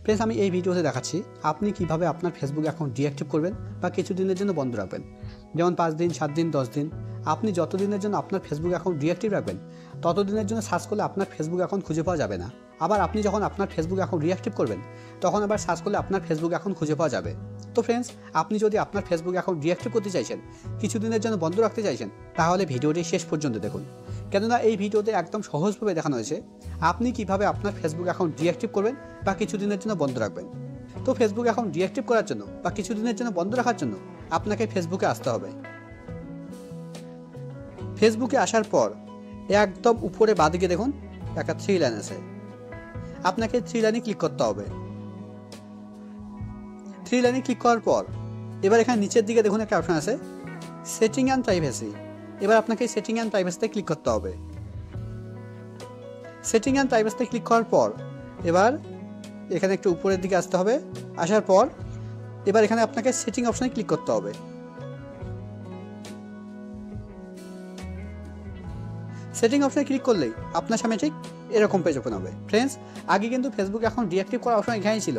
Friends, আমি এই ভিডিওতে দেখাচ্ছি আপনি কিভাবে আপনার ফেসবুক অ্যাকাউন্ট ডিঅ্যাক্টিভ করবেন বা কিছুদিনের জন্য বন্ধ রাখবেন। যেমন 5 দিন, 7 দিন, 10 দিন। আপনি যতদিনের জন্য আপনার ফেসবুক অ্যাকাউন্ট ডিঅ্যাক্টিভ রাখবেন ততদিনের জন্য সার্চ করলে আপনার ফেসবুক অ্যাকাউন্ট খুঁজে পাওয়া যাবে না। আবার আপনি যখন আপনার ফেসবুক অ্যাকাউন্ট রিঅ্যাক্টিভ করবেন তখন আবার সার্চ করলে আপনার ফেসবুক অ্যাকাউন্ট খুঁজে পাওয়া যাবে। তো ফ্রেন্ডস, আপনি যদি আপনার ফেসবুক অ্যাকাউন্ট ডিঅ্যাক্টিভ করতে চাইছেন, কিছুদিনের জন্য বন্ধ রাখতে চাইছেন, তাহলে ভিডিওটি শেষ পর্যন্ত দেখুন। কেননা এই ভিডিওতে একদম সহজভাবে দেখানো হয়েছে আপনি কিভাবে আপনার ফেসবুক অ্যাকাউন্ট ডিঅ্যাক্টিভ করবেন বা কিছুদিনের জন্য বন্ধ রাখবেন। তো ফেসবুক অ্যাকাউন্ট ডিঅ্যাক্টিভ করার জন্য বা কিছুদিনের জন্য বন্ধ রাখার জন্য আপনাকে ফেসবুকে আসতে হবে। ফেসবুকে আসার পর একদম উপরে বাঁদিকে দেখুন একটা 3 লাইন আছে, আপনাকে 3 লাইনে ক্লিক করতে হবে। 3 লাইনে ক্লিক করার পর এবার এখানে নিচের দিকে দেখুন একটা অপশন আছে সেটিং অ্যান্ড প্রাইভেসি। এবার আপনাকে সেটিং অ্যান্ড প্রাইভেসিতে ক্লিক করতে হবে। সেটিং অ্যান্ড প্রাইভেসিতে ক্লিক করার পর এবার এখানে একটু উপরের দিকে আসতে হবে। আসার পর এবার এখানে আপনাকে সেটিং অপশনে ক্লিক করতে হবে। সেটিং অপশনে ক্লিক করলেই আপনার সামনে ঠিক এরকম পেজ ওপেন হবে। ফ্রেন্ডস, আগে কিন্তু ফেসবুক এখন ডিঅ্যাক্টিভ করার অপশন এখানেই ছিল।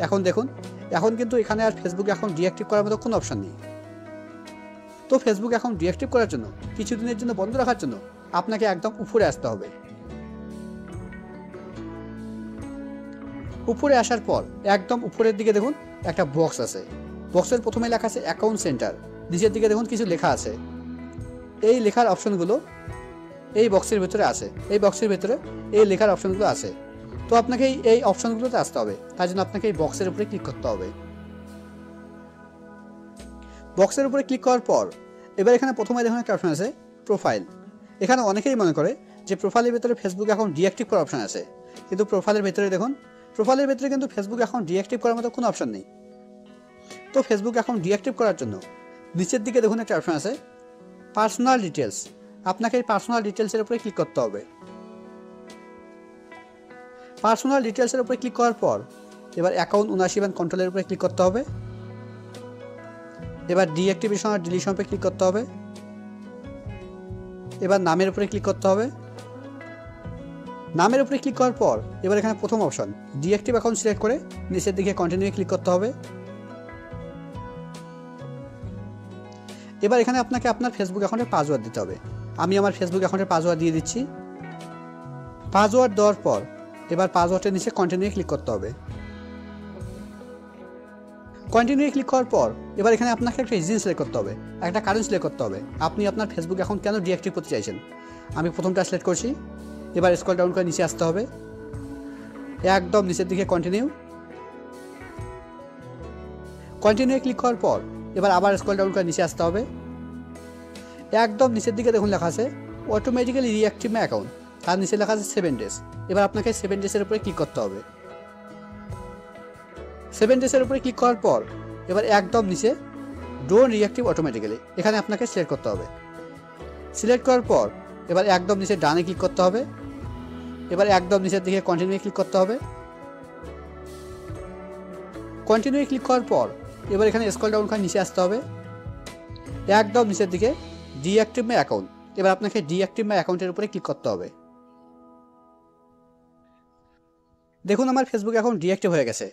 এখন দেখুন, এখন কিন্তু এখানে আর ফেসবুক এখন ডিঅ্যাক্টিভ করার মতো কোনো অপশন নেই। তো ফেসবুক এখন ডিঅ্যাক্টিভ করার জন্য, কিছুদিনের জন্য বন্ধ রাখার জন্য আপনাকে একদম উপরে আসতে হবে। উপরে আসার পর একদম উপরের দিকে দেখুন একটা বক্স আছে। বক্সের প্রথমে লেখা আছে অ্যাকাউন্ট সেন্টার। নিচের দিকে দেখুন কিছু লেখা আছে। এই লেখার অপশনগুলো এই বক্সের ভিতরে আছে। এই বক্সের ভিতরে এই লেখার অপশনগুলো আছে। তো আপনাকে এই অপশনগুলোতে আসতে হবে। তার জন্য আপনাকে এই বক্সের উপরে ক্লিক করতে হবে। বক্সের উপরে ক্লিক করার পর এবার এখানে প্রথমে দেখুন একটা অপশন আছে প্রোফাইল। এখানে অনেকেই মনে করে যে প্রোফাইলের ভিতরে ফেসবুক অ্যাকাউন্ট ডিঅ্যাক্টিভ করার অপশন আছে, কিন্তু প্রোফাইলের ভিতরে দেখুন, প্রোফাইলের ভিতরে কিন্তু ফেসবুক অ্যাকাউন্ট ডিঅ্যাক্টিভ করার মতো কোনো অপশন নেই। তো ফেসবুক অ্যাকাউন্ট ডিঅ্যাক্টিভ করার জন্য নিচের দিকে দেখুন একটা অপশন আছে পার্সোনাল ডিটেলস। আপনাকে এই পার্সোনাল ডিটেলসের উপরে ক্লিক করতে হবে। পার্সোনাল ডিটেলসের উপরে ক্লিক করার পর এবার অ্যাকাউন্ট ওনারশিপ অ্যান্ড কন্ট্রোলের উপরে ক্লিক করতে হবে। এবার ডিঅ্যাক্টিভেশন আর ডিলিশন উপরে ক্লিক করতে হবে। এবার নামের উপরে ক্লিক করতে হবে। নামের উপরে ক্লিক করার পর এবার এখানে প্রথম অপশন ডিঅ্যাক্টিভ অ্যাকাউন্ট সিলেক্ট করে নিচের দিকে কন্টিনিউ ক্লিক করতে হবে। এবার এখানে আপনাকে আপনার ফেসবুক অ্যাকাউন্টের পাসওয়ার্ড দিতে হবে। আমি আমার ফেসবুক অ্যাকাউন্টের পাসওয়ার্ড দিয়ে দিচ্ছি। পাসওয়ার্ড দেওয়ার পর এবার পাসওয়ার্ডের নিচে কন্টিনিউ ক্লিক করতে হবে। কন্টিনিউ ক্লিক করার পর এবার এখানে আপনাকে একটা রিজন সিলেক্ট করতে হবে, একটা কারণ সিলেক্ট করতে হবে আপনি আপনার ফেসবুক অ্যাকাউন্ট কেন ডিঅ্যাক্টিভ করতে চাইছেন। আমি প্রথমটা সিলেক্ট করছি। এবার স্ক্রল ডাউন করে নিচে আসতে হবে, একদম নিচের দিকে কন্টিনিউ ক্লিক করার পর এবার আবার স্ক্রল ডাউন করে নিচে আসতে হবে। একদম নিচের দিকে দেখুন লেখা আছে অটোমেটিক্যালি রিঅ্যাক্টিভ মাই অ্যাকাউন্ট। তার নিচে লেখা আছে 7 ডেজ। এবার আপনাকে 7 ডেজের উপরে ক্লিক করতে হবে। 7 ডেজের উপরে ক্লিক করার পর এবার একদম নিচে ডোন্ট রিঅ্যাক্টিভ অটোমেটিক্যালি, এখানে আপনাকে সিলেক্ট করতে হবে। সিলেক্ট করার পর এবার একদম নিচে ডানে ক্লিক করতে হবে। এবার একদম নিচের দিকে কন্টিনিউ ক্লিক করতে হবে। কন্টিনিউ ক্লিক করার পর এবার এখানে স্ক্রল ডাউন করে নিচে আসতে হবে, একদম নিচের দিকে ডিঅ্যাক্টিভ মাই অ্যাকাউন্ট। এবার আপনাকে ডিঅ্যাক্টিভ মাই অ্যাকাউন্টের উপরে ক্লিক করতে হবে। দেখুন আমার ফেসবুক অ্যাকাউন্ট ডিঅ্যাক্টিভ হয়ে গেছে।